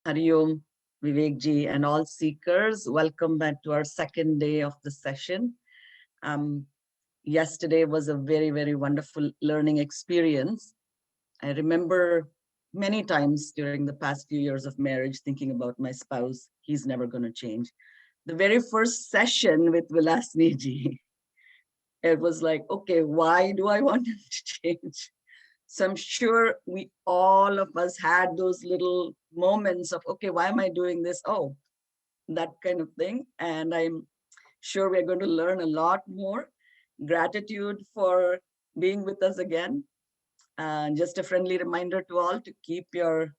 Hari Om, Vivekji, and all seekers. Welcome back to our second day of the session. Yesterday was a very, very wonderful learning experience. I remember many times during the past few years of marriage thinking about my spouse. He's never going to change. The very first session with Vilasni ji, it was like, okay, why do I want him to change? So I'm sure we all of us had those little moments of, okay, why am I doing this? Oh, that kind of thing. And I'm sure we're going to learn a lot more. Gratitude for being with us again. Just a friendly reminder to all to keep your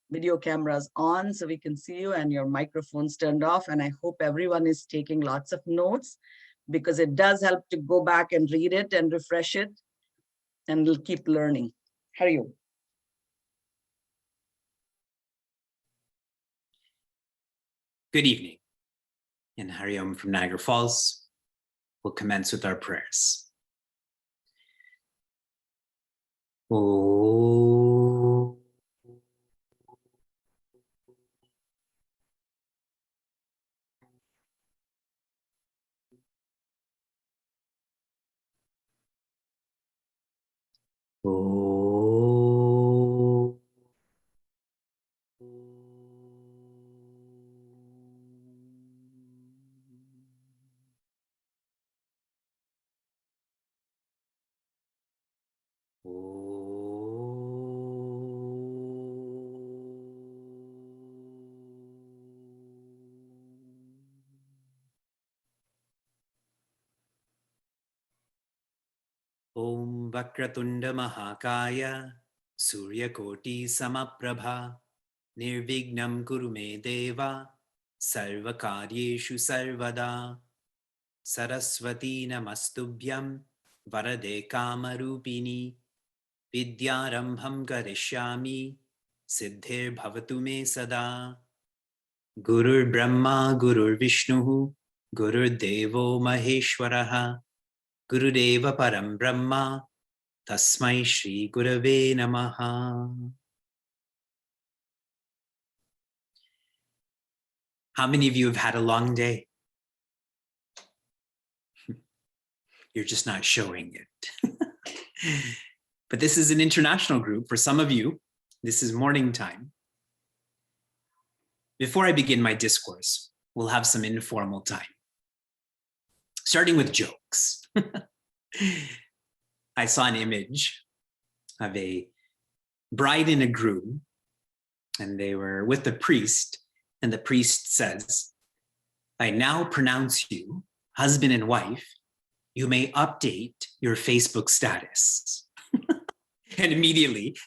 video cameras on so we can see you and your microphones turned off. And I hope everyone is taking lots of notes because it does help to go back and read it and refresh it, and we'll keep learning. Hari Om. Good evening. In Hari Om from Niagara Falls, we'll commence with our prayers. Oh. Oh. Om Vakratunda Mahakaya Suryakoti Samaprabha Nirvignam Kuru Me Deva Sarvakaryeshu Sarvada Saraswati Namastubhyam Varade Kamarupini Vidyarambham Karishyami Siddhir Bhavatu Me Sada Gurur Brahma Gurur Vishnu Gurur Devo Maheshwaraha Gurudeva Param Brahma Tasmai Shri Gurave Namaha. How many of you have had a long day? You're just not showing it. But this is an international group. For some of you, this is morning time. Before I begin my discourse, we'll have some informal time, starting with jokes. I saw an image of a bride and a groom, and they were with the priest, and the priest says, I now pronounce you husband and wife. You may update your Facebook status. And immediately,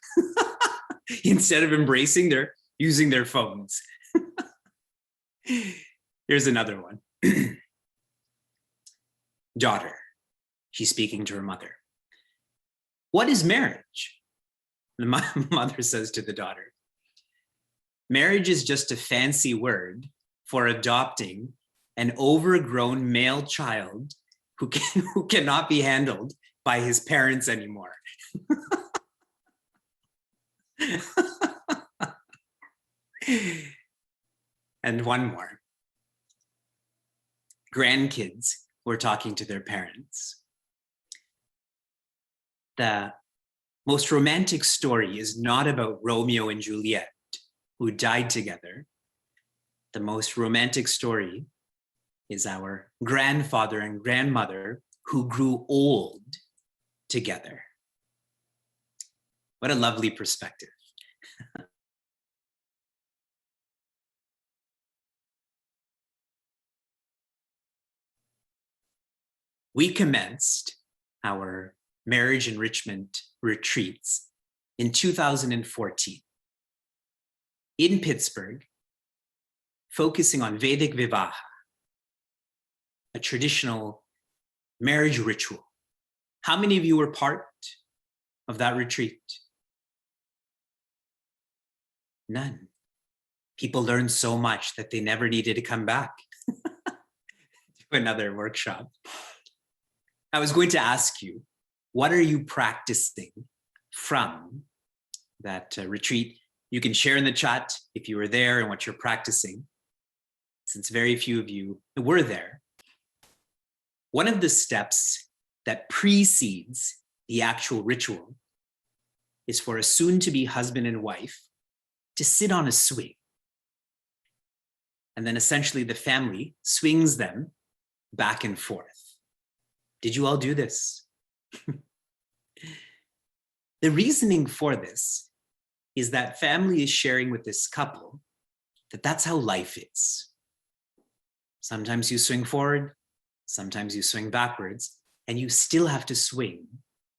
instead of embracing, they're using their phones. Here's another one. Daughter, she's speaking to her mother. What is marriage? The mother says to the daughter, marriage is just a fancy word for adopting an overgrown male child who cannot be handled by his parents anymore. And one more. Grandkids were talking to their parents. The most romantic story is not about Romeo and Juliet, who died together. The most romantic story is our grandfather and grandmother who grew old together. What a lovely perspective. We commenced our marriage enrichment retreats in 2014 in Pittsburgh, focusing on Vedic Vivaha, a traditional marriage ritual. How many of you were part of that retreat? None. People learned so much that they never needed to come back to another workshop. I was going to ask you, what are you practicing from that retreat You can share in the chat if you were there and what you're practicing, since very few of you were there. One of the steps that precedes the actual ritual is for a soon-to-be husband and wife to sit on a swing. And then essentially the family swings them back and forth. Did you all do this? The reasoning for this is that family is sharing with this couple that that's how life is. Sometimes you swing forward, sometimes you swing backwards, and you still have to swing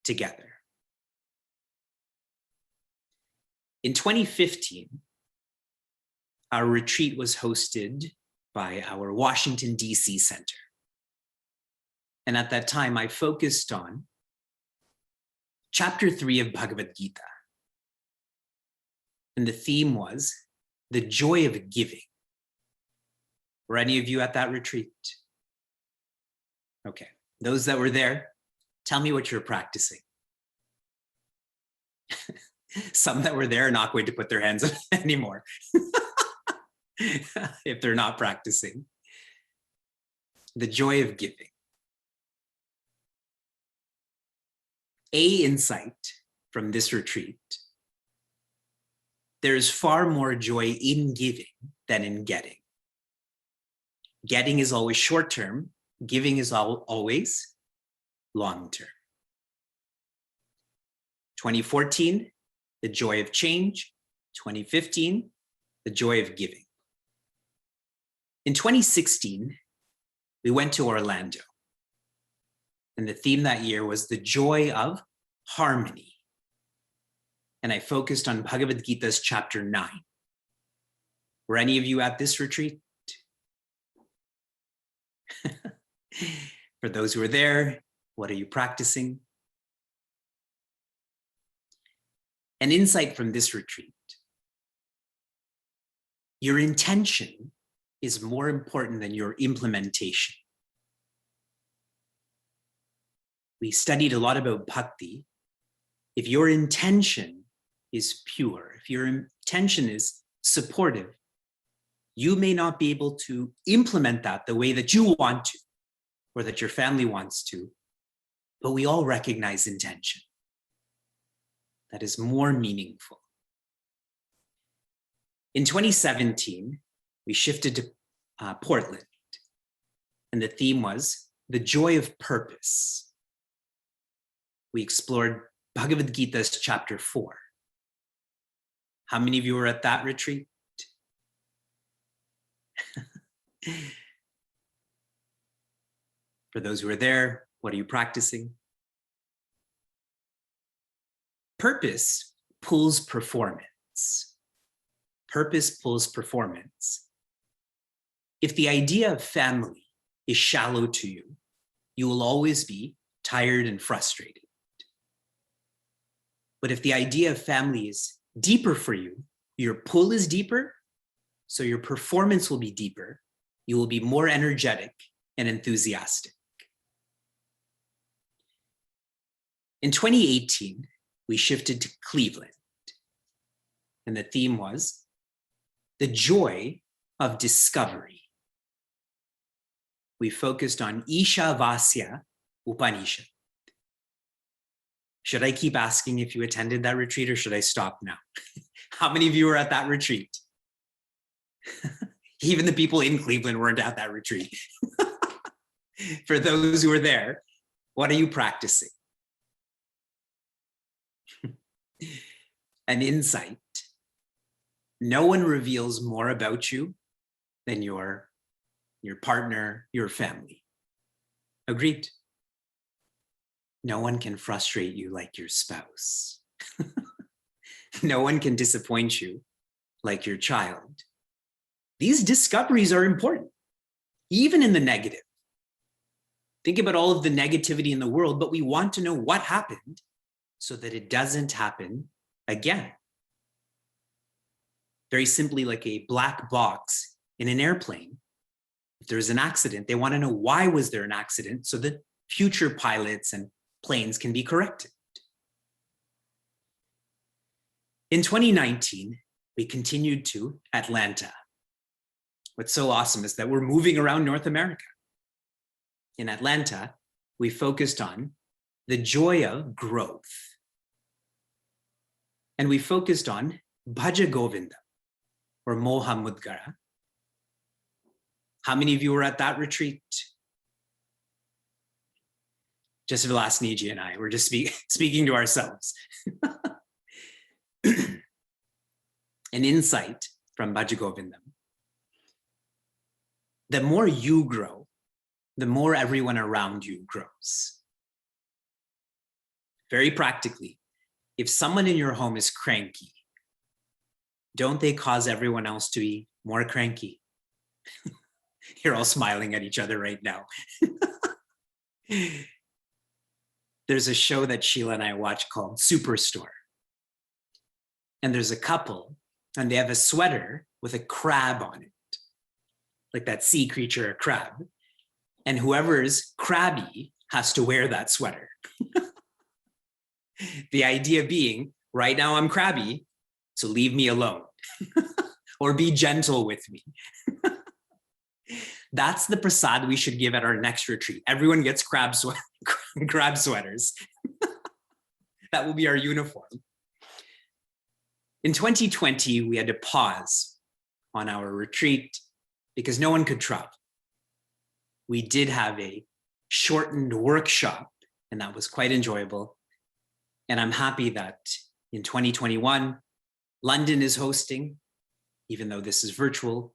together. In 2015, our retreat was hosted by our Washington, D.C. Center. And at that time, I focused on chapter 3 of Bhagavad Gita. And the theme was the joy of giving. Were any of you at that retreat? Okay, those that were there, tell me what you're practicing. Some that were there are not going to put their hands up anymore if they're not practicing. The joy of giving. A insight from this retreat: there is far more joy in giving than in getting. Getting is always short-term, giving is always long-term. 2014, the joy of change. 2015, the joy of giving. In 2016, we went to Orlando. And the theme that year was the joy of harmony. And I focused on Bhagavad Gita's chapter 9. Were any of you at this retreat? For those who are there, what are you practicing? An insight from this retreat: your intention is more important than your implementation. We studied a lot about bhakti. If your intention is pure, if your intention is supportive, you may not be able to implement that the way that you want to, or that your family wants to, but we all recognize intention. That is more meaningful. In 2017, we shifted to Portland, and the theme was the joy of purpose. We explored Bhagavad Gita's chapter 4. How many of you were at that retreat? For those who are there, what are you practicing? Purpose pulls performance. Purpose pulls performance. If the idea of family is shallow to you, you will always be tired and frustrated. But if the idea of family is deeper for you, your pull is deeper, so your performance will be deeper. You will be more energetic and enthusiastic. In 2018, we shifted to Cleveland, and the theme was the joy of discovery. We focused on Ishavasya Upanishad. Should I keep asking if you attended that retreat, or should I stop now? How many of you were at that retreat? Even the people in Cleveland weren't at that retreat. For those who are there, what are you practicing? An insight: no one reveals more about you than your partner, your family. Agreed? No one can frustrate you like your spouse. No one can disappoint you like your child. These discoveries are important, even in the negative. Think about all of the negativity in the world, but we want to know what happened so that it doesn't happen again. Very simply, like a black box in an airplane. If there's an accident, they want to know why was there an accident so that future pilots and planes can be corrected. In 2019, we continued to Atlanta. What's so awesome is that we're moving around North America. In Atlanta, we focused on the joy of growth. And we focused on Bhaja Govinda, or Moha Mudgara. How many of you were at that retreat? Just Vilasniji and I, we're just speaking to ourselves. An insight from Bhaja Govindam. The more you grow, the more everyone around you grows. Very practically, if someone in your home is cranky, don't they cause everyone else to be more cranky? You're all smiling at each other right now. There's a show that Sheila and I watch called Superstore. And there's a couple, and they have a sweater with a crab on it, like that sea creature, a crab. And whoever is crabby has to wear that sweater. The idea being, right now I'm crabby, so leave me alone. Or be gentle with me. That's the prasad we should give at our next retreat. Everyone gets crab sweaters. That will be our uniform. In 2020, we had to pause on our retreat because no one could travel. We did have a shortened workshop, and that was quite enjoyable. And I'm happy that in 2021, London is hosting, even though this is virtual,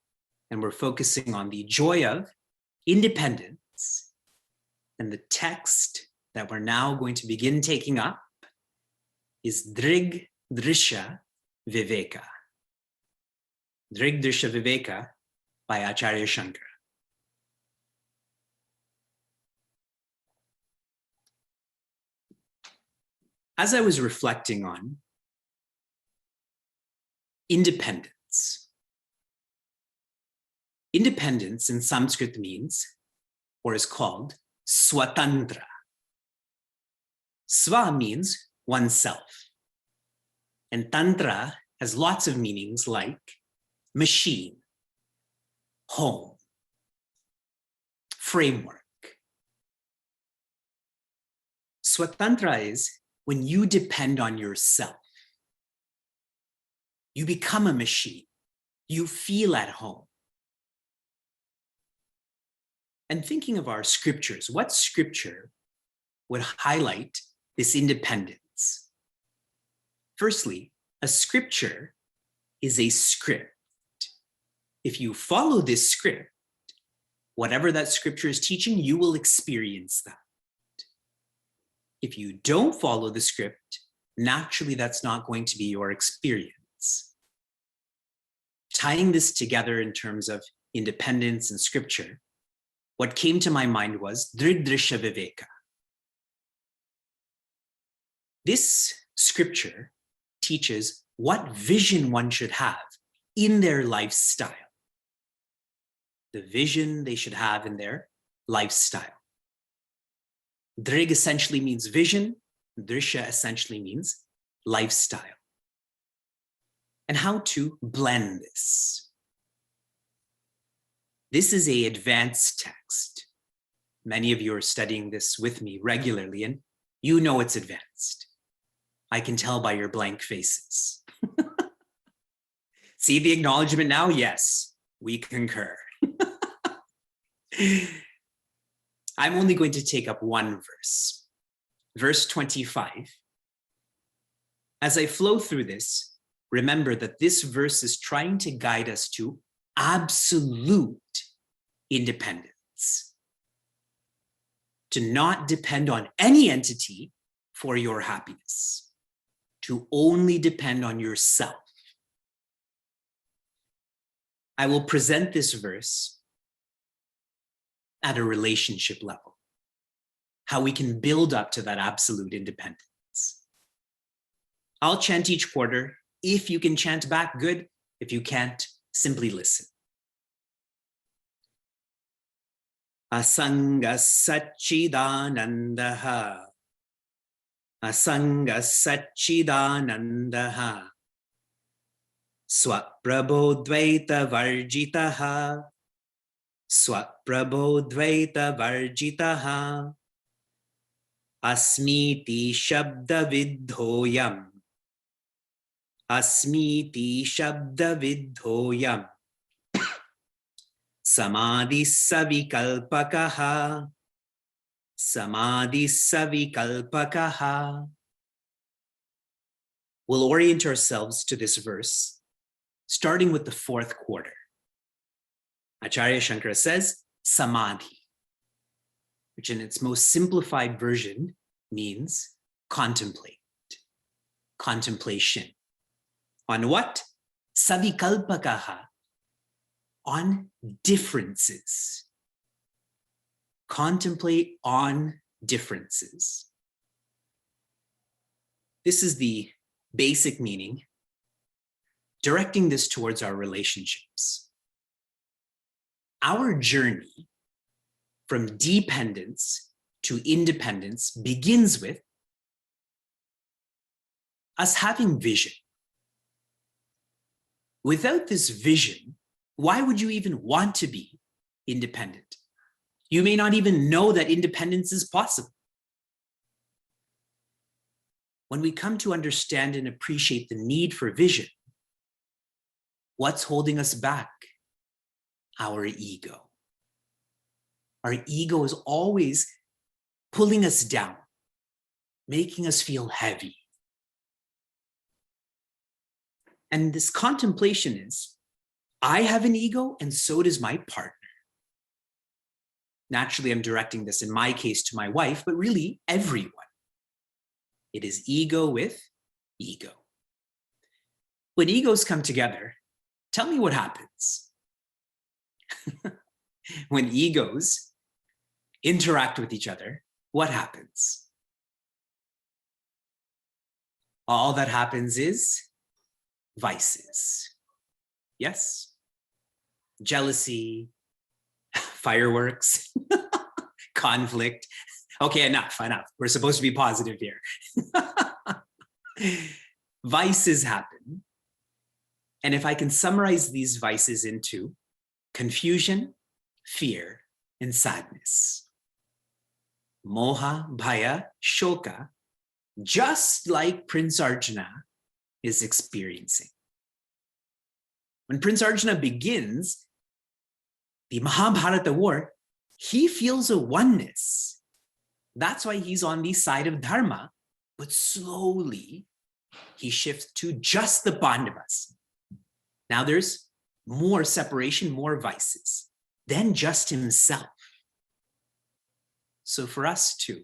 and we're focusing on the joy of independence. And the text that we're now going to begin taking up is Drig Drisha Viveka. Drig Drisha Viveka by Acharya Shankara. As I was reflecting on independence, independence in Sanskrit means, or is called, swatantra. Swa means oneself. And tantra has lots of meanings like machine, home, framework. Swatantra is when you depend on yourself. You become a machine. You feel at home. And thinking of our scriptures, what scripture would highlight this independence? Firstly, a scripture is a script. If you follow this script, whatever that scripture is teaching, you will experience that. If you don't follow the script, naturally that's not going to be your experience. Tying this together in terms of independence and scripture, what came to my mind was Dridrisha Viveka. This scripture teaches what vision one should have in their lifestyle. The vision they should have in their lifestyle. Drig essentially means vision. Drisha essentially means lifestyle. And how to blend this. This is an advanced text. Many of you are studying this with me regularly, and you know it's advanced. I can tell by your blank faces. See the acknowledgement now? Yes, we concur. I'm only going to take up one verse. Verse 25. As I flow through this, remember that this verse is trying to guide us to absolute independence. To not depend on any entity for your happiness. To only depend on yourself. I will present this verse at a relationship level, how we can build up to that absolute independence. I'll chant each quarter. If you can chant back, good. If you can't, simply listen. Asanga Satchidanandaha. Asanga Satchidanandaha. Swaprabodvaita varjitaha. Swaprabodvaita varjitaha. Asmiti shabda vidhoyam. Asmiti shabda vidhoyam. Samadhi savikalpakaha. Samadhi savikalpakaha. We'll orient ourselves to this verse, starting with the fourth quarter. Acharya Shankara says, Samadhi, which in its most simplified version means contemplate, contemplation. On what? Savikalpakaha, on differences. Contemplate on differences. This is the basic meaning, directing this towards our relationships. Our journey from dependence to independence begins with us having vision. Without this vision, why would you even want to be independent? You may not even know that independence is possible. When we come to understand and appreciate the need for vision, what's holding us back? Our ego. Our ego is always pulling us down, making us feel heavy. And this contemplation is, I have an ego and so does my partner. Naturally, I'm directing this in my case to my wife, but really everyone. It is ego with ego. When egos come together, tell me what happens. When egos interact with each other, what happens? All that happens is vices. Yes? Jealousy, fireworks, conflict. Okay, enough. We're supposed to be positive here. Vices happen. And if I can summarize these vices into confusion, fear, and sadness. Moha, bhaya, shoka, just like Prince Arjuna is experiencing. When Prince Arjuna begins the Mahabharata war, he feels a oneness. That's why he's on the side of Dharma, but slowly he shifts to just the Pandavas. Now there's more separation, more vices, than just himself. So for us too,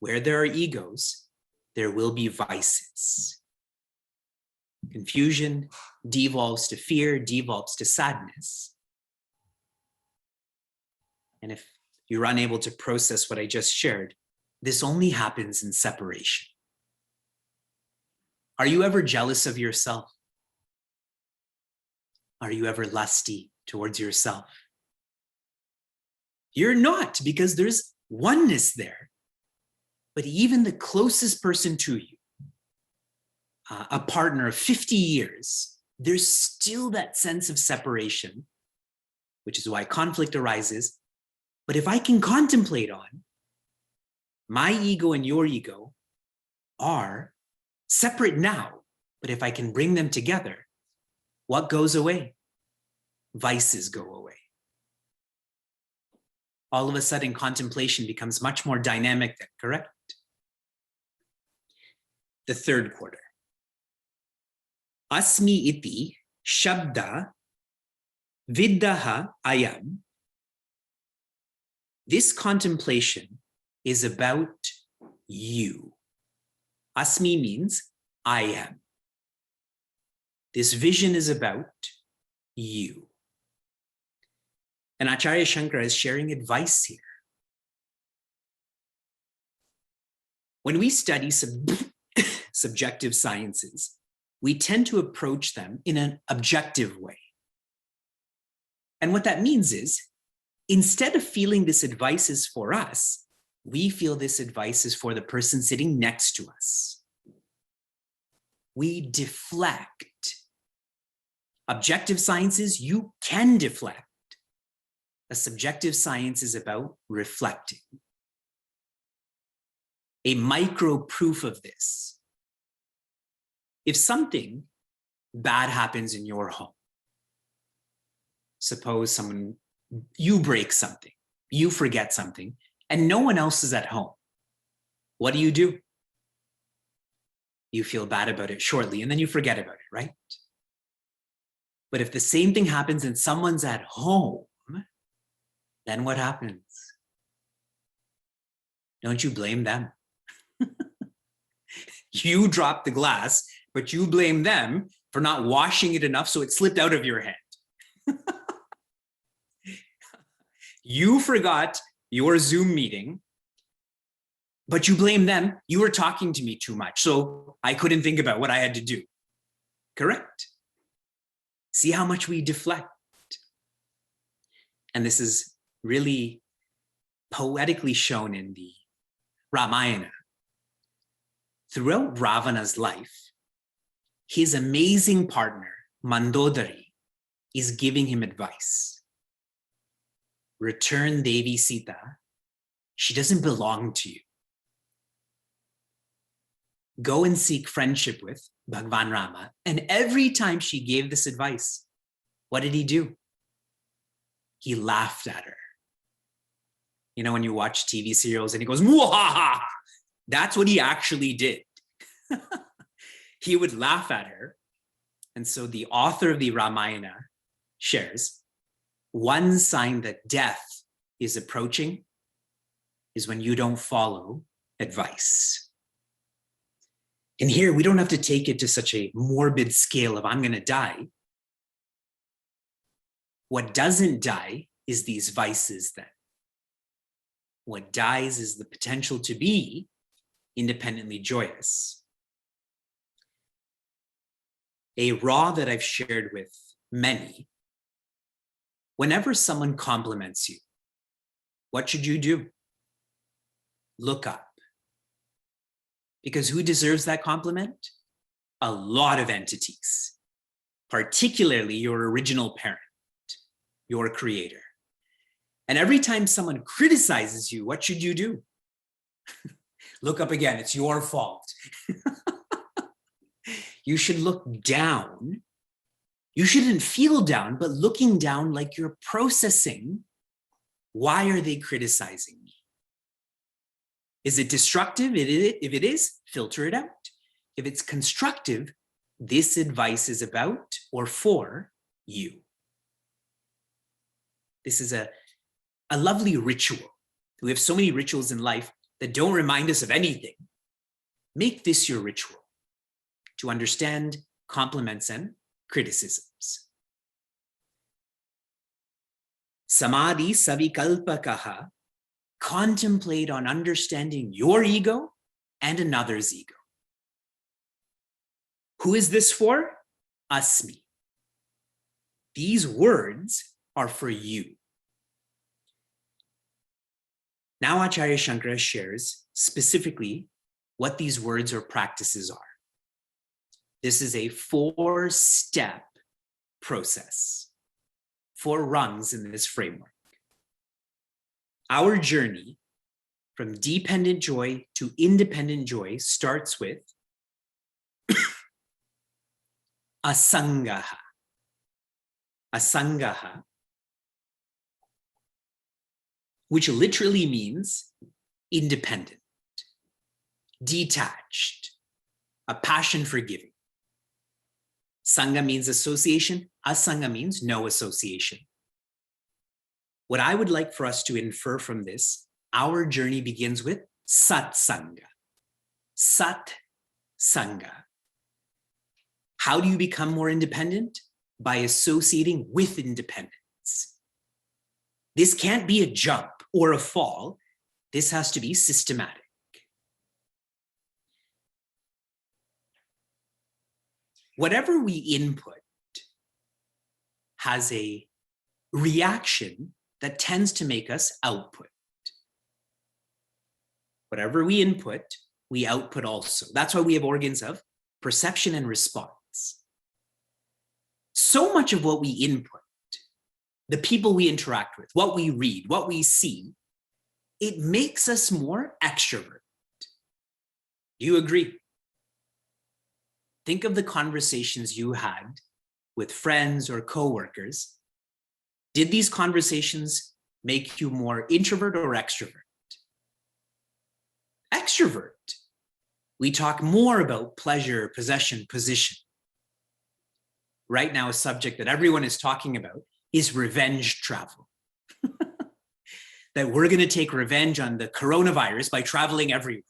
where there are egos, there will be vices. Confusion devolves to fear, devolves to sadness. And if you're unable to process what I just shared, this only happens in separation. Are you ever jealous of yourself? Are you ever lusty towards yourself? You're not, because there's oneness there. But even the closest person to you, a partner of 50 years, there's still that sense of separation, which is why conflict arises. But if I can contemplate on my ego and your ego are separate now, but if I can bring them together, what goes away? Vices go away. All of a sudden, contemplation becomes much more dynamic then, correct? The third quarter. Asmi iti shabda viddaha ayam. This contemplation is about you. Asmi means I am. This vision is about you. And Acharya Shankara is sharing advice here. When we study subjective sciences, we tend to approach them in an objective way. And what that means is, instead of feeling this advice is for us, we feel this advice is for the person sitting next to us. We deflect Objective sciences, you can deflect. A subjective science is about reflecting. A micro proof of this. If something bad happens in your home, suppose you break something, you forget something, and no one else is at home, what do? You feel bad about it shortly, and then you forget about it, right? But if the same thing happens and someone's at home, then what happens? Don't you blame them? You dropped the glass, but you blame them for not washing it enough so it slipped out of your hand. You forgot your Zoom meeting, but you blame them. You were talking to me too much, so I couldn't think about what I had to do. Correct? See how much we deflect. And this is really poetically shown in the Ramayana. Throughout Ravana's life, his amazing partner, Mandodari, is giving him advice. Return Devi Sita. She doesn't belong to you. Go and seek friendship with Bhagwan Rama. And every time she gave this advice, what did he do? He laughed at her. You know, when you watch TV serials and he goes, "Mwahaha!" That's what he actually did. He would laugh at her. And so the author of the Ramayana shares, one sign that death is approaching is when you don't follow advice. And here, we don't have to take it to such a morbid scale of I'm going to die. What doesn't die is these vices then. What dies is the potential to be independently joyous. A raw that I've shared with many, whenever someone compliments you, what should you do? Look up. Because who deserves that compliment? A lot of entities, particularly your original parent, your creator. And every time someone criticizes you, what should you do? Look up again, it's your fault. You should look down. You shouldn't feel down, but looking down like you're processing, why are they criticizing me? Is it destructive? If it is, filter it out. If it's constructive, this advice is about or for you. This is a lovely ritual. We have so many rituals in life that don't remind us of anything. Make this your ritual to understand compliments and criticisms. Samadhi savikalpakaha. Contemplate on understanding your ego and another's ego. Who is this for? Asmi. These words are for you. Now Acharya Shankara shares specifically what these words or practices are. This is a 4-step process, 4 rungs in this framework. Our journey from dependent joy to independent joy starts with asangaha. Asangaha, which literally means independent, detached, a passion for giving. Sangha means association. Asanga means no association. What I would like for us to infer from this, our journey begins with satsanga. Sat Sangha. How do you become more independent? By associating with independence. This can't be a jump or a fall. This has to be systematic. Whatever we input has a reaction that tends to make us output. Whatever we input, we output also. That's why we have organs of perception and response. So much of what we input, the people we interact with, what we read, what we see, it makes us more extrovert. Do you agree? Think of the conversations you had with friends or coworkers. Did these conversations make you more introvert or extrovert? Extrovert. We talk more about pleasure, possession, position. Right now, a subject that everyone is talking about is revenge travel. That we're going to take revenge on the coronavirus by traveling everywhere.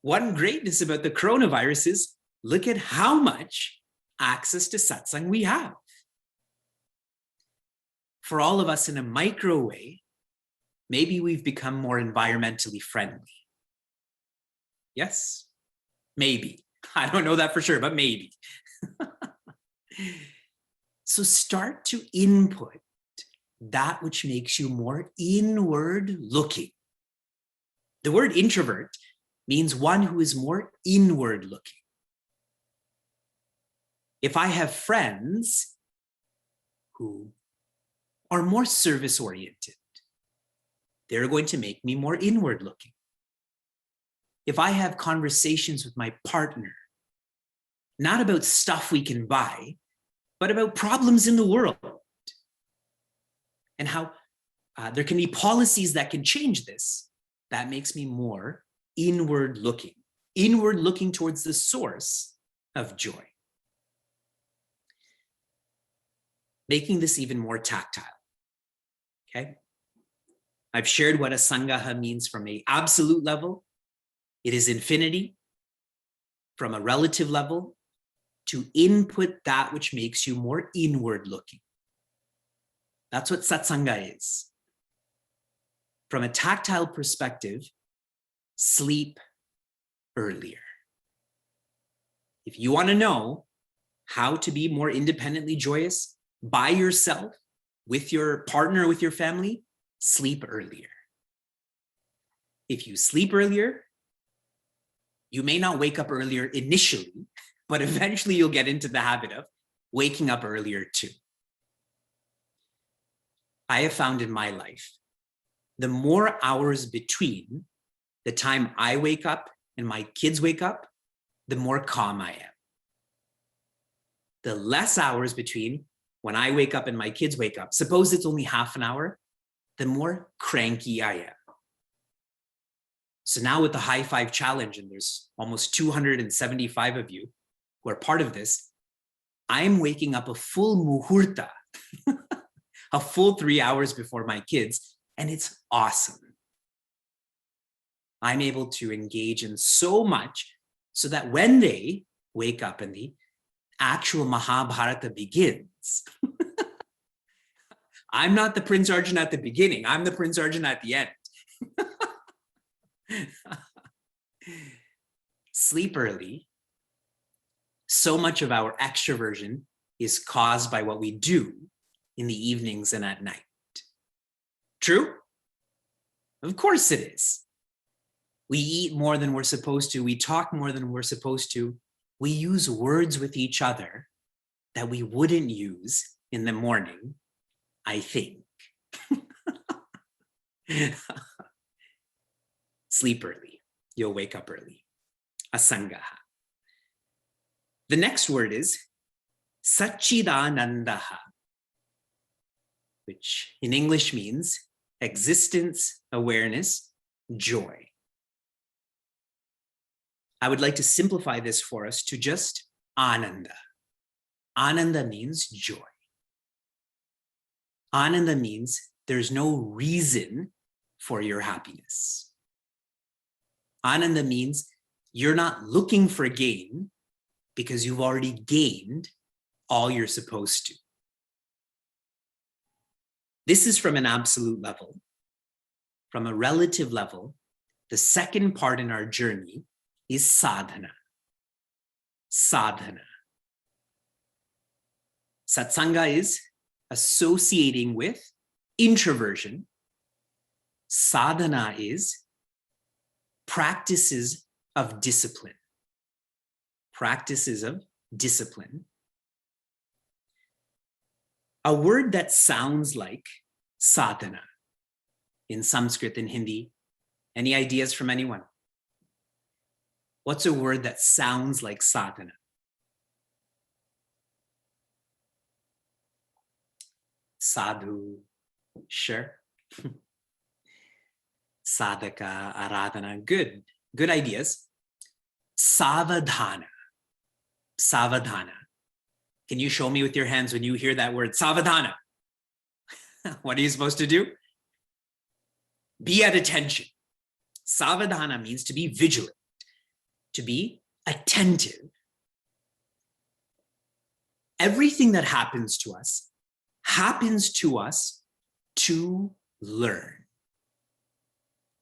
One greatness about the coronavirus is look at how much access to satsang we have. For all of us in a micro way, maybe we've become more environmentally friendly. Yes, maybe. I don't know that for sure, but maybe. So start to input that which makes you more inward looking. The word introvert means one who is more inward looking. If I have friends who are more service oriented, they're going to make me more inward looking. If I have conversations with my partner, not about stuff we can buy, but about problems in the world and how there can be policies that can change this, that makes me more inward looking towards the source of joy. Making this even more tactile, okay? I've shared what a sangaha means from an absolute level. It is infinity. From a relative level, to input that which makes you more inward looking. That's what satsanga is. From a tactile perspective, sleep earlier. If you want to know how to be more independently joyous by yourself, with your partner, with your family, sleep earlier. If you sleep earlier, you may not wake up earlier initially, but eventually you'll get into the habit of waking up earlier too. I have found in my life, the more hours between the time I wake up and my kids wake up, the more calm I am. The less hours between when I wake up and my kids wake up, suppose it's only half an hour, the more cranky I am. So now with the High Five Challenge, and there's almost 275 of you who are part of this, I'm waking up a full muhurta, a full 3 hours before my kids, and it's awesome. I'm able to engage in so much so that when they wake up and the actual Mahabharata begins, I'm not the Prince Arjuna at the beginning, I'm the Prince Arjuna at the end. Sleep early. So much of our extroversion is caused by what we do in the evenings and at night. True? Of course it is. We eat more than we're supposed to. We talk more than we're supposed to. We use words with each other that we wouldn't use in the morning, I think. Sleep early. You'll wake up early. Asangaha. The next word is Satchidanandaha, which in English means existence, awareness, joy. I would like to simplify this for us to just Ananda. Ananda means joy. Ananda means there's no reason for your happiness. Ananda means you're not looking for gain because you've already gained all you're supposed to. This is from an absolute level. From a relative level, the second part in our journey is sadhana. Sadhana. Satsanga is associating with introversion. Sadhana is practices of discipline. Practices of discipline. A word that sounds like sadhana in Sanskrit and Hindi. Any ideas from anyone? What's a word that sounds like sadhana? Sadhu, sure. Sadhaka, aradhana, good ideas. Savadhana, savadhana. Can you show me with your hands when you hear that word, savadhana? What are you supposed to do? Be at attention. Savadhana means to be vigilant, to be attentive. Everything that happens to us to learn.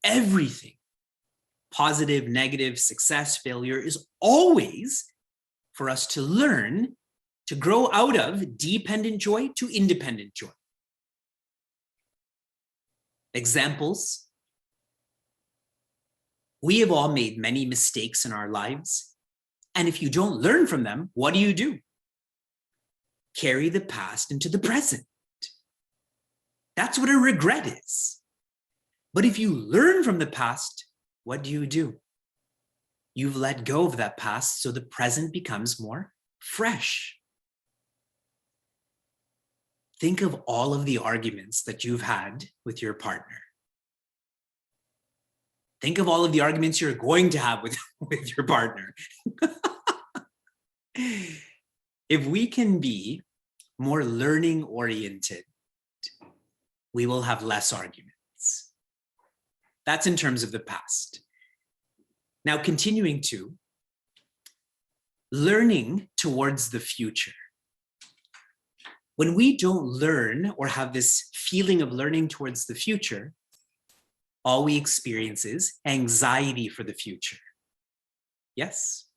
Everything, positive, negative, success, failure, is always for us to learn, to grow out of dependent joy to independent joy. Examples. We have all made many mistakes in our lives. And if you don't learn from them, what do? Carry the past into the present. That's what a regret is. But if you learn from the past, what do? You've let go of that past, so the present becomes more fresh. Think of all of the arguments that you've had with your partner. Think of all of the arguments you're going to have with your partner. If we can be more learning oriented, we will have less arguments. That's in terms of the past. Now, continuing to learning towards the future. When we don't learn or have this feeling of learning towards the future, all we experience is anxiety for the future. Yes?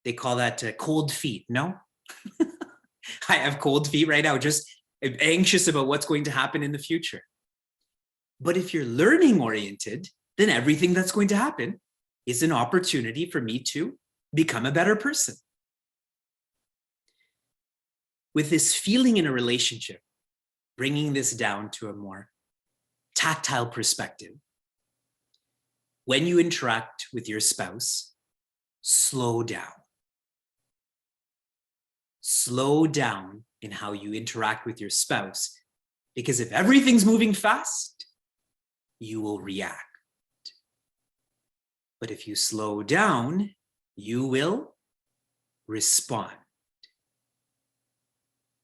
They call that cold feet, no? I have cold feet right now, just anxious about what's going to happen in the future. But if you're learning oriented, then everything that's going to happen is an opportunity for me to become a better person. With this feeling in a relationship, bringing this down to a more tactile perspective, when you interact with your spouse, slow down. Slow down in how you interact with your spouse, because if everything's moving fast, you will react. But if you slow down, you will respond.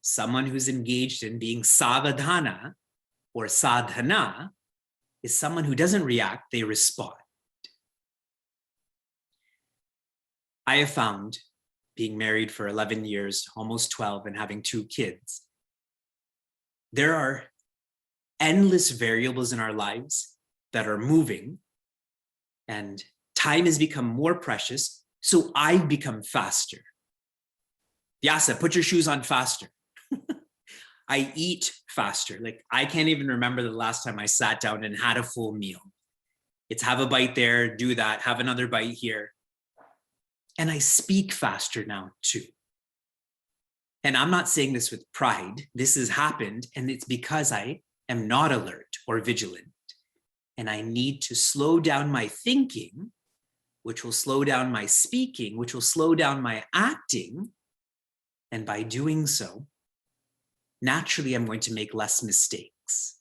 Someone who's engaged in being savadhana or sadhana is someone who doesn't react, they respond. I have found, being married for 11 years, almost 12, and having 2 kids, there are endless variables in our lives that are moving, and time has become more precious, so I've become faster. Vyasa, put your shoes on faster. I eat faster. Like, I can't even remember the last time I sat down and had a full meal. It's have a bite there, do that, have another bite here. And I speak faster now too. And I'm not saying this with pride. This has happened, and it's because I am not alert or vigilant. And I need to slow down my thinking, which will slow down my speaking, which will slow down my acting. And by doing so, naturally, I'm going to make less mistakes.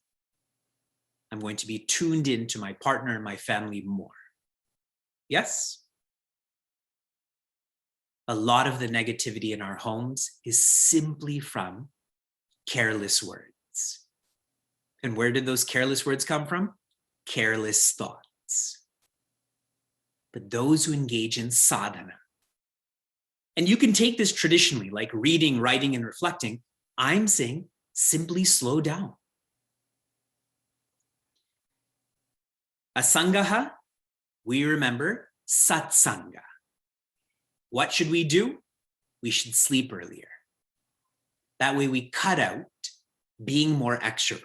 I'm going to be tuned into my partner and my family more. Yes? A lot of the negativity in our homes is simply from careless words. And where did those careless words come from? Careless thoughts. But those who engage in sadhana, and you can take this traditionally, like reading, writing, and reflecting, I'm saying simply slow down. Asangaha, we remember satsanga. What should we do? We should sleep earlier. That way we cut out being more extrovert.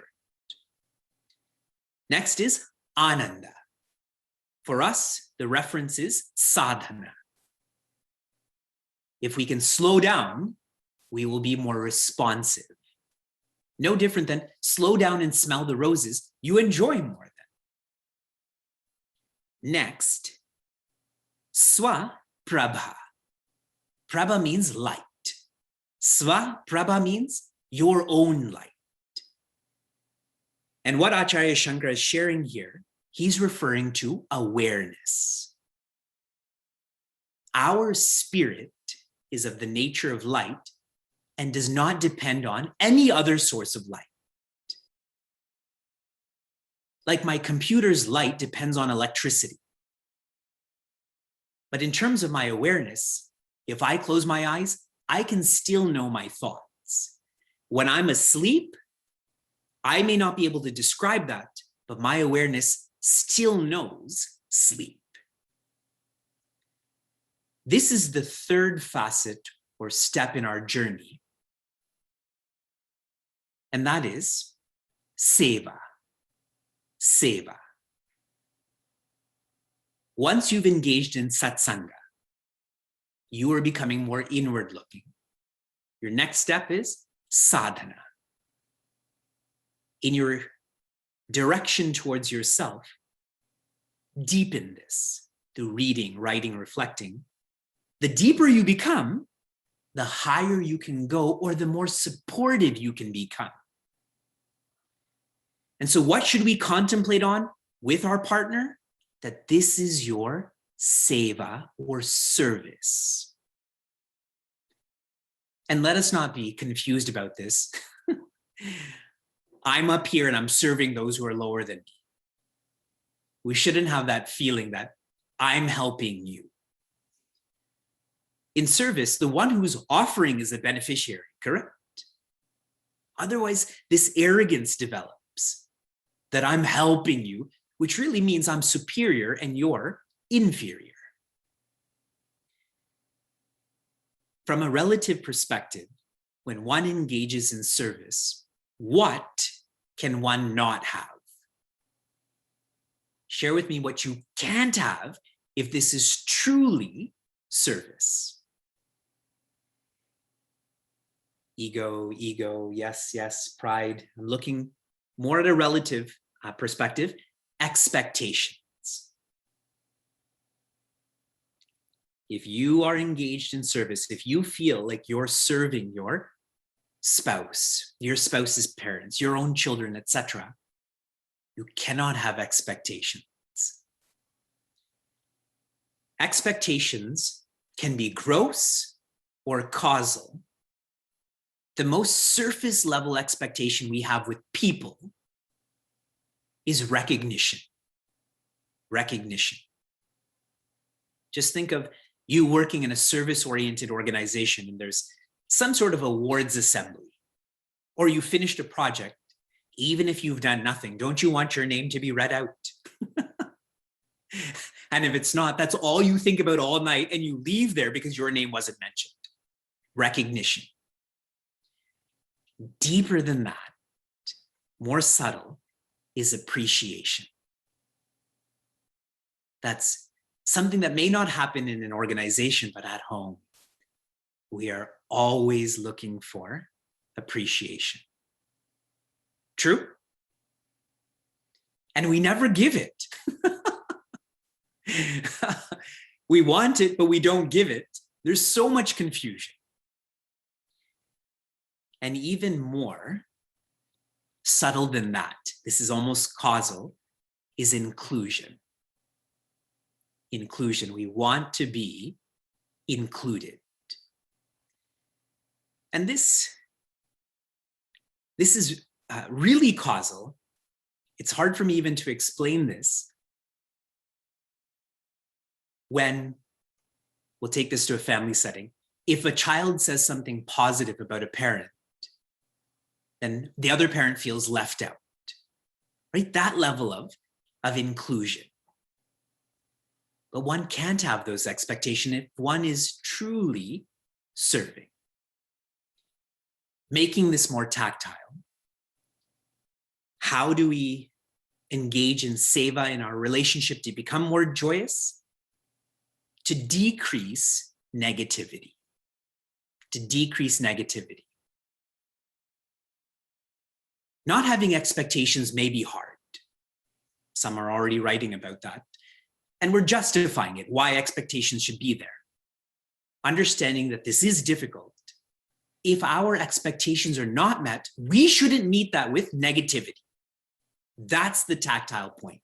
Next is ananda. For us, the reference is sadhana. If we can slow down, we will be more responsive. No different than slow down and smell the roses. You enjoy more then. Next, Swa Prabha. Prabha means light. Swa Prabha means your own light. And what Acharya Shankara is sharing here, he's referring to awareness. Our spirit is of the nature of light and does not depend on any other source of light. Like my computer's light depends on electricity. But in terms of my awareness, if I close my eyes, I can still know my thoughts. When I'm asleep, I may not be able to describe that, but my awareness still knows sleep. This is the third facet or step in our journey, and that is seva. Seva. Once you've engaged in satsanga, you are becoming more inward looking. Your next step is sadhana. In your direction towards yourself, deepen this through reading, writing, reflecting. The deeper you become, the higher you can go, or the more supportive you can become. And so what should we contemplate on with our partner? That this is your seva or service. And let us not be confused about this. I'm up here and I'm serving those who are lower than me. We shouldn't have that feeling that I'm helping you. In service, the one who's offering is the beneficiary, correct? Otherwise, this arrogance develops that I'm helping you, which really means I'm superior and you're inferior. From a relative perspective, when one engages in service, what can one not have? Share with me what you can't have if this is truly service. Ego, yes, yes, pride. I'm looking more at a relative perspective, expectations. If you are engaged in service, if you feel like you're serving your spouse's parents, your own children, etc., you cannot have expectations. Expectations can be gross or causal. The most surface level expectation we have with people is recognition. Recognition. Just think of you working in a service-oriented organization and there's some sort of awards assembly, or you finished a project, even if you've done nothing, don't you want your name to be read out? And if it's not, that's all you think about all night and you leave there because your name wasn't mentioned. Recognition. Deeper than that, more subtle, is appreciation. That's something that may not happen in an organization, but at home. We are always looking for appreciation. True? And we never give it. We want it, but we don't give it. There's so much confusion. And even more subtle than that, this is almost causal, is inclusion. Inclusion. We want to be included. And this is really causal. It's hard for me even to explain this. When, we'll take this to a family setting, if a child says something positive about a parent, then the other parent feels left out, right? That level of inclusion. But one can't have those expectations if one is truly serving. Making this more tactile. How do we engage in seva in our relationship to become more joyous? To decrease negativity. to decrease negativity. Not having expectations may be hard. Some are already writing about that. And we're justifying it, why expectations should be there. Understanding that this is difficult. If our expectations are not met, we shouldn't meet that with negativity. That's the tactile point.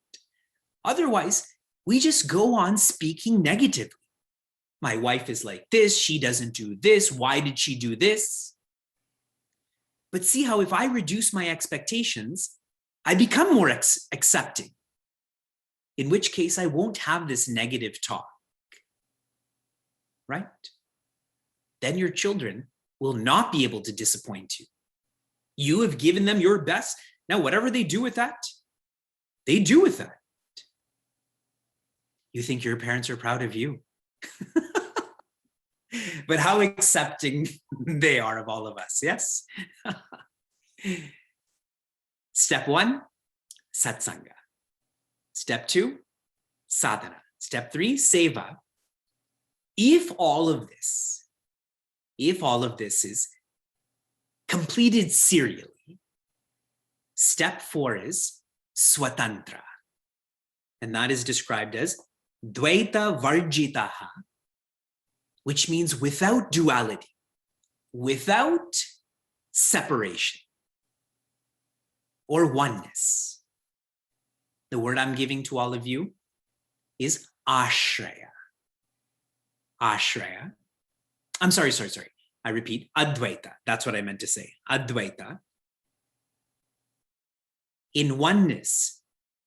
Otherwise, we just go on speaking negatively. My wife is like this, she doesn't do this, why did she do this? But see how if I reduce my expectations, I become more accepting, in which case I won't have this negative talk, right? Then your children will not be able to disappoint you. You have given them your best. Now, whatever they do with that, they do with that. You think your parents are proud of you. But how accepting they are of all of us, yes? Step 1, satsanga. Step 2, sadhana. Step 3, seva. If all of this is completed serially, step 4 is swatantra. And that is described as dvaita varjitaha, which means without duality, without separation or oneness. The word I'm giving to all of you is ashraya. Ashraya. I'm sorry. I repeat, advaita. That's what I meant to say. Advaita. In oneness,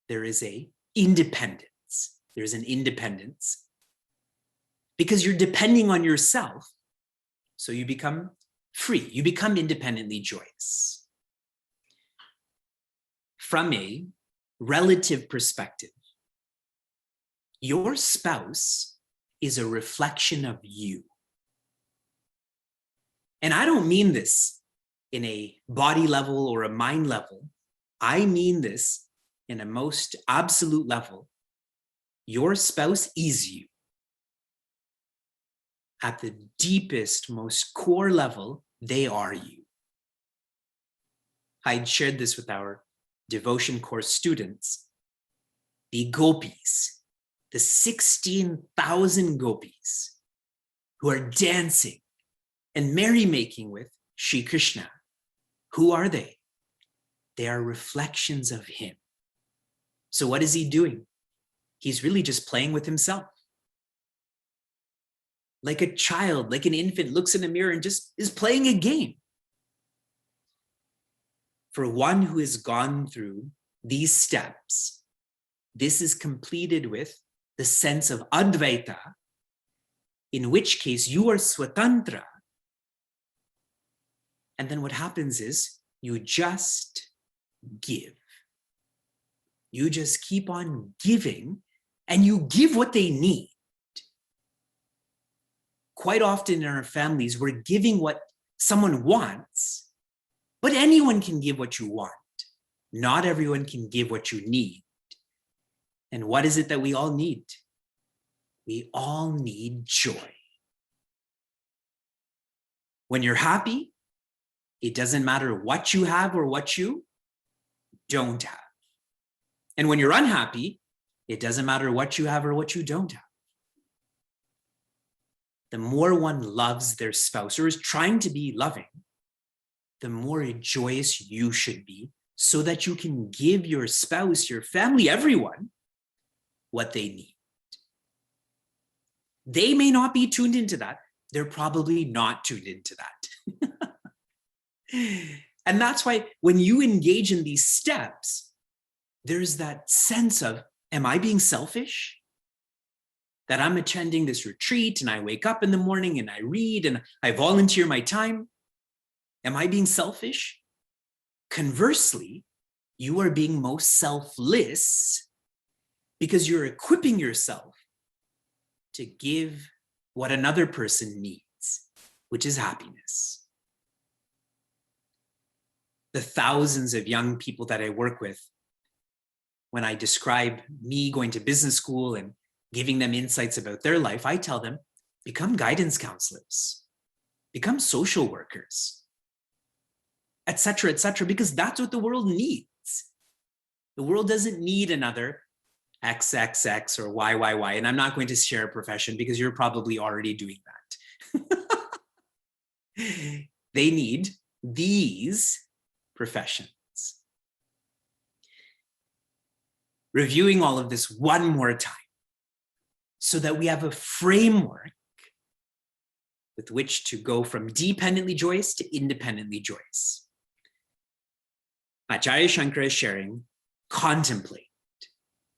there is an independence. There's an independence because you're depending on yourself. So you become free. You become independently joyous. From a relative perspective, your spouse is a reflection of you. And I don't mean this in a body level or a mind level. I mean this in a most absolute level. Your spouse is you. At the deepest, most core level, they are you. I shared this with our devotion course students. The gopis, the 16,000 gopis who are dancing and merrymaking with Shri Krishna. Who are they? They are reflections of him. So what is he doing? He's really just playing with himself. Like a child, like an infant looks in a mirror and just is playing a game. For one who has gone through these steps, this is completed with the sense of advaita, in which case you are swatantra. And then what happens is you just give. You just keep on giving, and you give what they need. Quite often in our families, we're giving what someone wants, but anyone can give what you want. Not everyone can give what you need. And what is it that we all need? We all need joy. When you're happy, it doesn't matter what you have or what you don't have. And when you're unhappy, it doesn't matter what you have or what you don't have. The more one loves their spouse or is trying to be loving, the more joyous you should be so that you can give your spouse, your family, everyone what they need. They may not be tuned into that. They're probably not tuned into that. And that's why when you engage in these steps, there's that sense of, am I being selfish? That I'm attending this retreat and I wake up in the morning and I read and I volunteer my time. Am I being selfish? Conversely, you are being most selfless because you're equipping yourself to give what another person needs, which is happiness. The thousands of young people that I work with, when I describe me going to business school and giving them insights about their life, I tell them, become guidance counselors. become social workers, etc., because that's what the world needs. The world doesn't need another XXX or YYY. And I'm not going to share a profession because you're probably already doing that. They need these professions. Reviewing all of this one more time so that we have a framework with which to go from dependently joyous to independently joyous. Acharya Shankara is sharing, contemplate.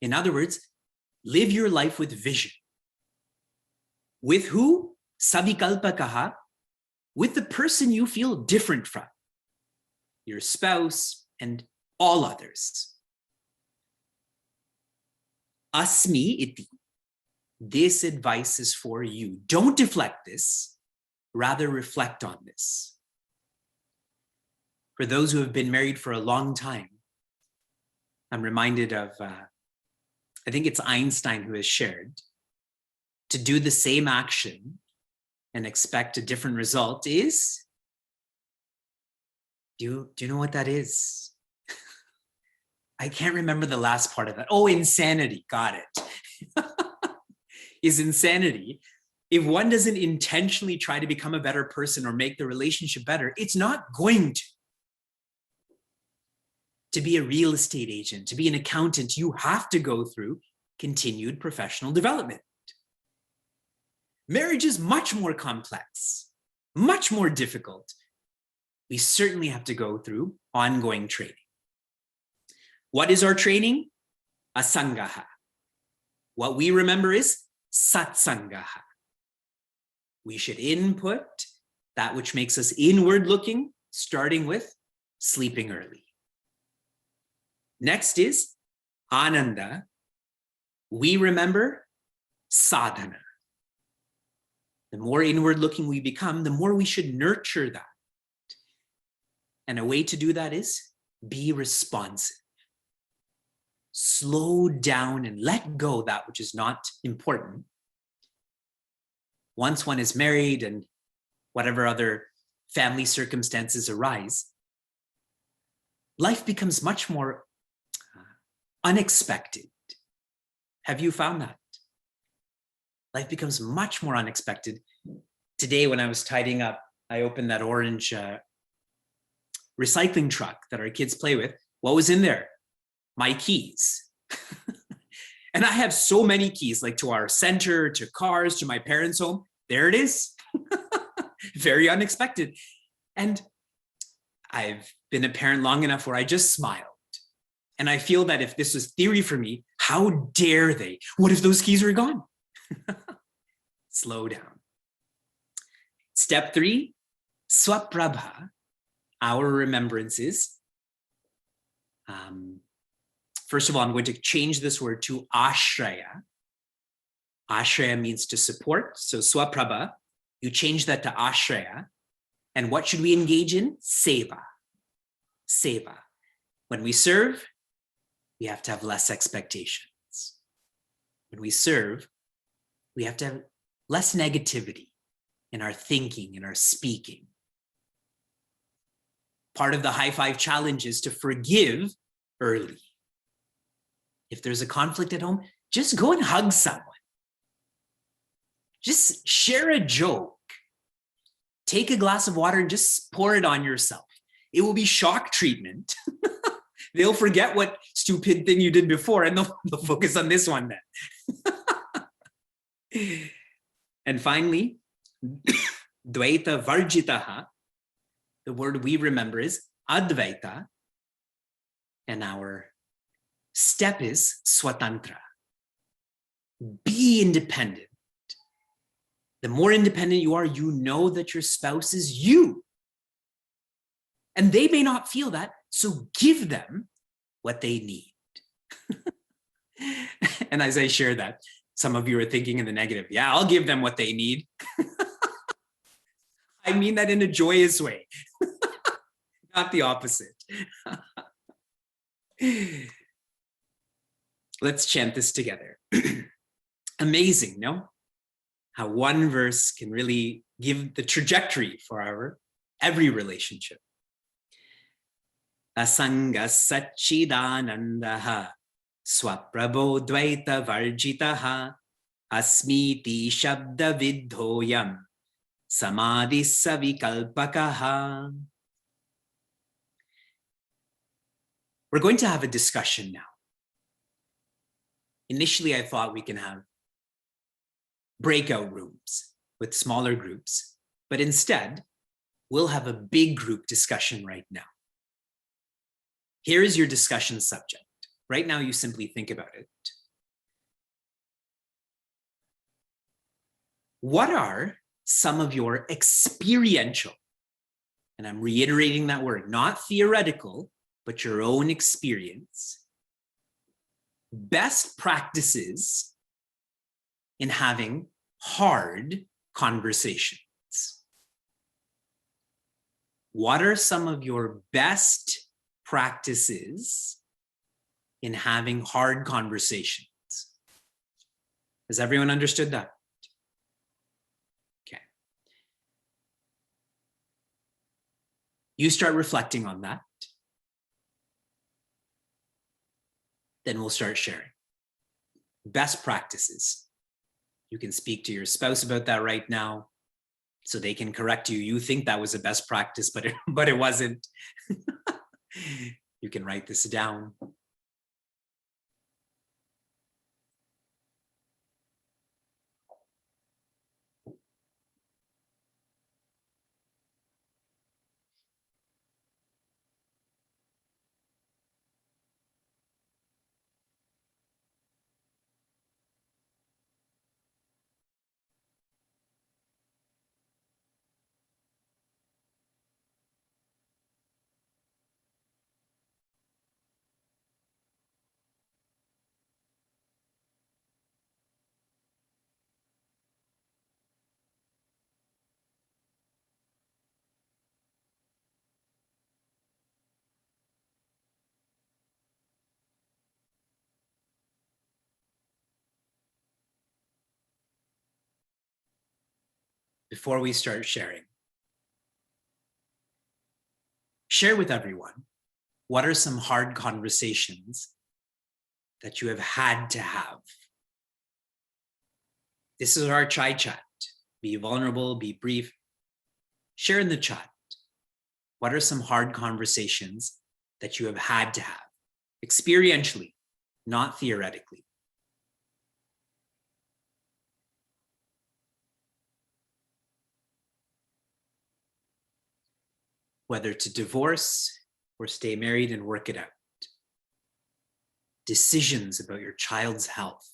In other words, live your life with vision. With who? Savikalpakaha, with the person you feel different from, your spouse and all others. Asmi iti. This advice is for you. Don't deflect this, rather reflect on this. For those who have been married for a long time, I'm reminded of, I think it's Einstein who has shared, to do the same action and expect a different result is, do you know what that is? I can't remember the last part of that. Oh, insanity, got it. Is insanity. If one doesn't intentionally try to become a better person or make the relationship better, it's not going to. To be a real estate agent, to be an accountant, you have to go through continued professional development. Marriage is much more complex, much more difficult. We certainly have to go through ongoing training. What is our training? Asangaha. What we remember is satsangaha. We should input that which makes us inward looking, starting with sleeping early. Next is ananda. We remember sadhana. The more inward looking we become, the more we should nurture that. And a way to do that is be responsive. Slow down and let go that which is not important. Once one is married and whatever other family circumstances arise, life becomes much more unexpected. Have you found that? Life becomes much more unexpected. Today, when I was tidying up, I opened that orange recycling truck that our kids play with. What was in there? My keys. And I have so many keys, like to our center, to cars, to my parents' home. There it is. Very unexpected. And I've been a parent long enough where I just smiled. And I feel that if this was theory for me, how dare they? What if those keys were gone? Slow down. Step 3, swaprabha, our remembrances. First of all, I'm going to change this word to ashraya. Ashraya means to support. So swaprabha, you change that to ashraya. And what should we engage in? Seva. Seva. When we serve, we have to have less expectations. When we serve, we have to have less negativity in our thinking, in our speaking. Part of the high five challenge is to forgive early. If there's a conflict at home, just go and hug someone. Just share a joke. Take a glass of water and just pour it on yourself. It will be shock treatment. They'll forget what stupid thing you did before and they'll focus on this one then. And finally, dvaita varjitaha. The word we remember is advaita. And our step is swatantra. Be independent. The more independent you are, you know that your spouse is you. And they may not feel that, so give them what they need. And as I share that, some of you are thinking in the negative, yeah, I'll give them what they need. I mean that in a joyous way, not the opposite. Let's chant this together. Amazing, no? How one verse can really give the trajectory for our every relationship. Asanga Satchidanandaha Swaprabho Dvaita Varjitaha Asmiti Shabda Vidhoyam Samadhi Savikalpakaha. We're going to have a discussion now. Initially, I thought we can have breakout rooms with smaller groups, but instead, we'll have a big group discussion right now. Here is your discussion subject. Right now, you simply think about it. What are some of your experiential, and I'm reiterating that word, not theoretical, but your own experience, best practices in having hard conversations? What are some of your best practices in having hard conversations? Has everyone understood that? Okay. You start reflecting on that. Then we'll start sharing. Best practices. You can speak to your spouse about that right now so they can correct you. You think that was a best practice, but it wasn't. You can write this down. Before we start sharing, share with everyone, what are some hard conversations that you have had to have? This is our chai chat. Be vulnerable, be brief. Share in the chat. What are some hard conversations that you have had to have? Experientially, not theoretically. Whether to divorce or stay married and work it out. Decisions about your child's health.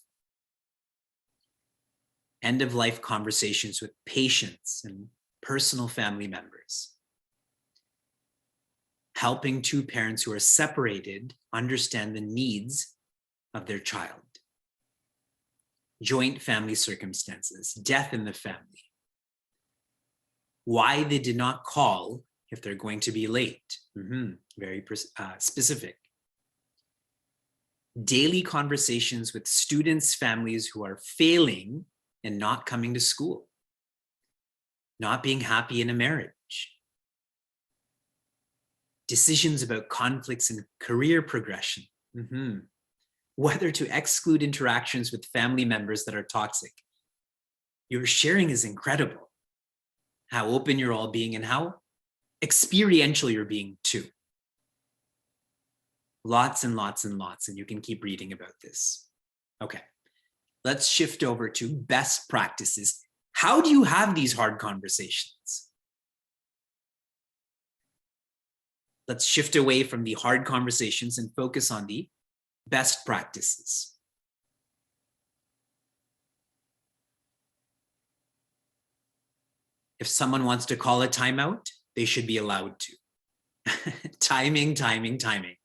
End-of-life conversations with patients and personal family members. Helping two parents who are separated understand the needs of their child. Joint family circumstances, death in the family. Why they did not call if they're going to be late. Very specific. Daily conversations with students' families who are failing and not coming to school. Not being happy in a marriage. Decisions about conflicts and career progression. Whether to exclude interactions with family members that are toxic. Your sharing is incredible. How open you're all being and how experiential you're being too. Lots and lots and lots, and you can keep reading about this. Okay, let's shift over to best practices. How do you have these hard conversations? Let's shift away from the hard conversations and focus on the best practices. If someone wants to call a timeout, they should be allowed to. Timing. To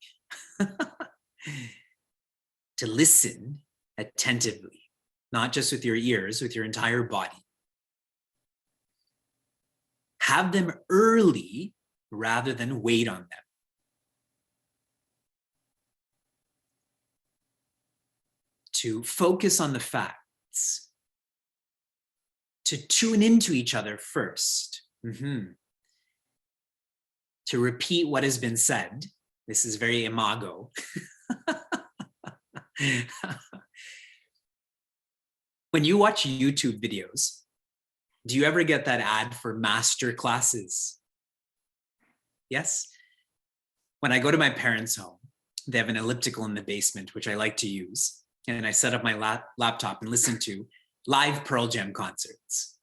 listen attentively, not just with your ears, with your entire body. Have them early rather than wait on them. To focus on the facts. to tune into each other first, to repeat what has been said. This is very imago. When you watch YouTube videos, do you ever get that ad for master classes? Yes? When I go to my parents' home, they have an elliptical in the basement, which I like to use. And I set up my laptop and listen to live Pearl Jam concerts.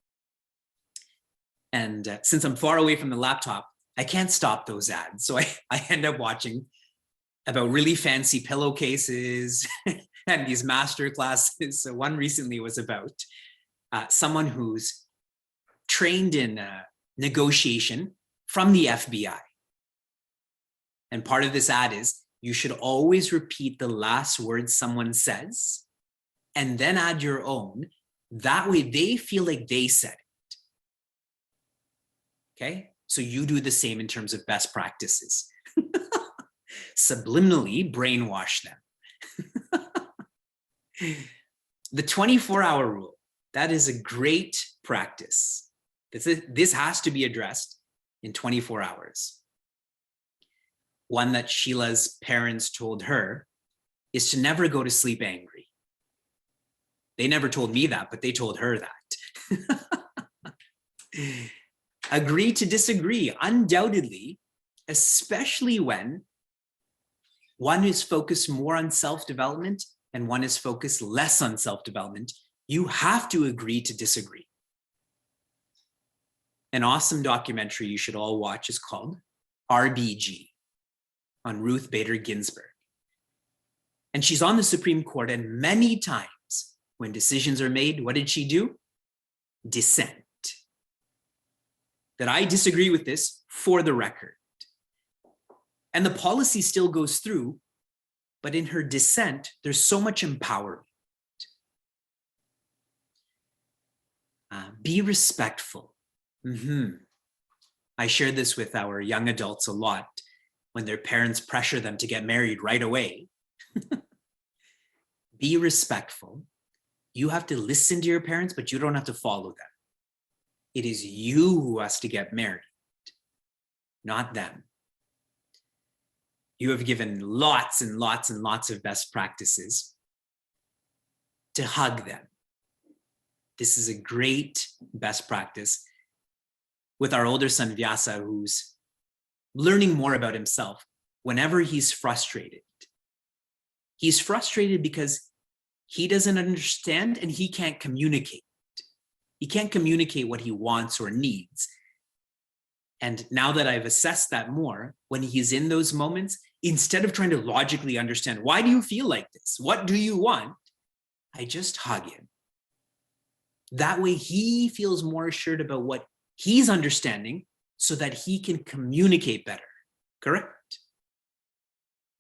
And since I'm far away from the laptop, I can't stop those ads. So I end up watching about really fancy pillowcases and these master classes. So one recently was about someone who's trained in negotiation from the FBI. And part of this ad is you should always repeat the last word someone says and then add your own. That way they feel like they said it. Okay? So you do the same in terms of best practices. Subliminally brainwash them. The 24-hour rule, that is a great practice. This has to be addressed in 24 hours. One that Sheila's parents told her is to never go to sleep angry. They never told me that, but they told her that. Agree to disagree, undoubtedly, especially when one is focused more on self-development and one is focused less on self-development. You have to agree to disagree. An awesome documentary you should all watch is called RBG, on Ruth Bader Ginsburg. And she's on the Supreme Court, and many times when decisions are made, what did she do? Dissent. That I disagree with this for the record. And the policy still goes through, but in her dissent, there's so much empowerment. Be respectful. I share this with our young adults a lot when their parents pressure them to get married right away. Be respectful. You have to listen to your parents, but you don't have to follow them. It is you who has to get married, not them. You have given lots and lots and lots of best practices to hug them. This is a great best practice with our older son, Vyasa, who's learning more about himself. Whenever he's frustrated because he doesn't understand and he can't communicate. He can't communicate what he wants or needs. And now that I've assessed that more, when he's in those moments, instead of trying to logically understand, why do you feel like this? What do you want? I just hug him. That way he feels more assured about what he's understanding so that he can communicate better. Correct?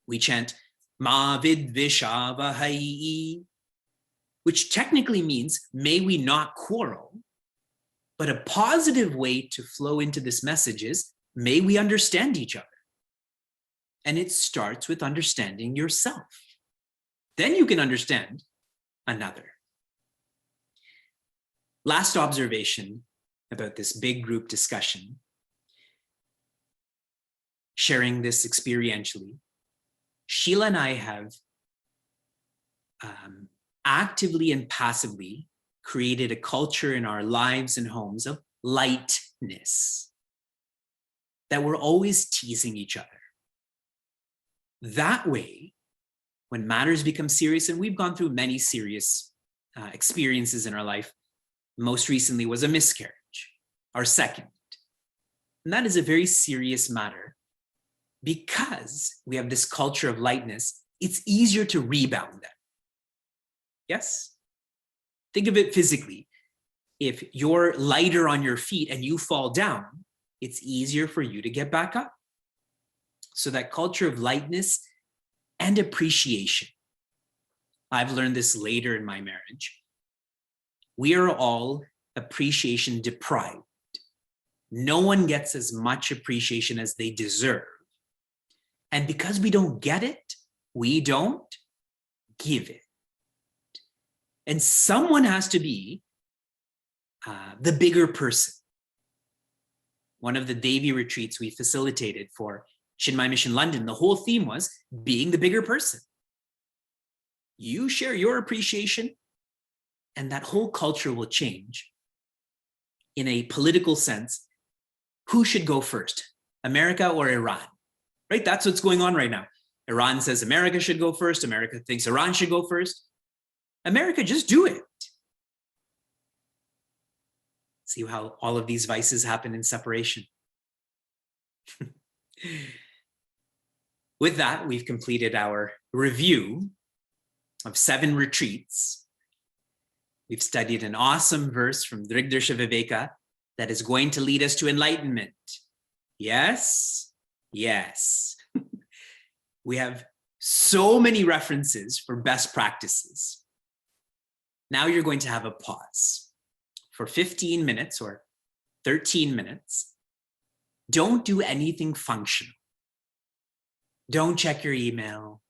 We chant, Ma vidvishavahai, which technically means, may we not quarrel. But a positive way to flow into this message is, may we understand each other. And it starts with understanding yourself. Then you can understand another. Last observation about this big group discussion, sharing this experientially. Sheila and I have actively and passively created a culture in our lives and homes of lightness, that we're always teasing each other. That way, when matters become serious, and we've gone through many serious experiences in our life, most recently was a miscarriage, our second. And that is a very serious matter. Because we have this culture of lightness, it's easier to rebound then. Yes? Think of it physically. If you're lighter on your feet and you fall down, it's easier for you to get back up. So that culture of lightness and appreciation. I've learned this later in my marriage. We are all appreciation deprived. No one gets as much appreciation as they deserve. And because we don't get it, we don't give it. And someone has to be the bigger person. One of the Devi retreats we facilitated for Chinmay Mission London, the whole theme was being the bigger person. You share your appreciation, and that whole culture will change. In a political sense, who should go first, America or Iran? Right? That's what's going on right now. Iran says America should go first. America thinks Iran should go first. America, just do it. See how all of these vices happen in separation. With that, we've completed our review of 7 retreats. We've studied an awesome verse from Drigdarsha Viveka that is going to lead us to enlightenment. Yes, yes. We have so many references for best practices. Now you're going to have a pause for 15 minutes or 13 minutes. Don't do anything functional. Don't check your email.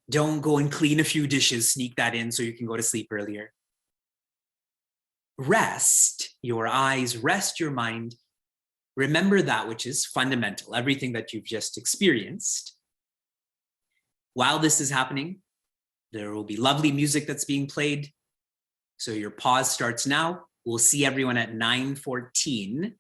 Don't go and clean a few dishes, sneak that in so you can go to sleep earlier. Rest your eyes, rest your mind. Remember that which is fundamental, everything that you've just experienced. While this is happening, there will be lovely music that's being played. So your pause starts now. We'll see everyone at 9:14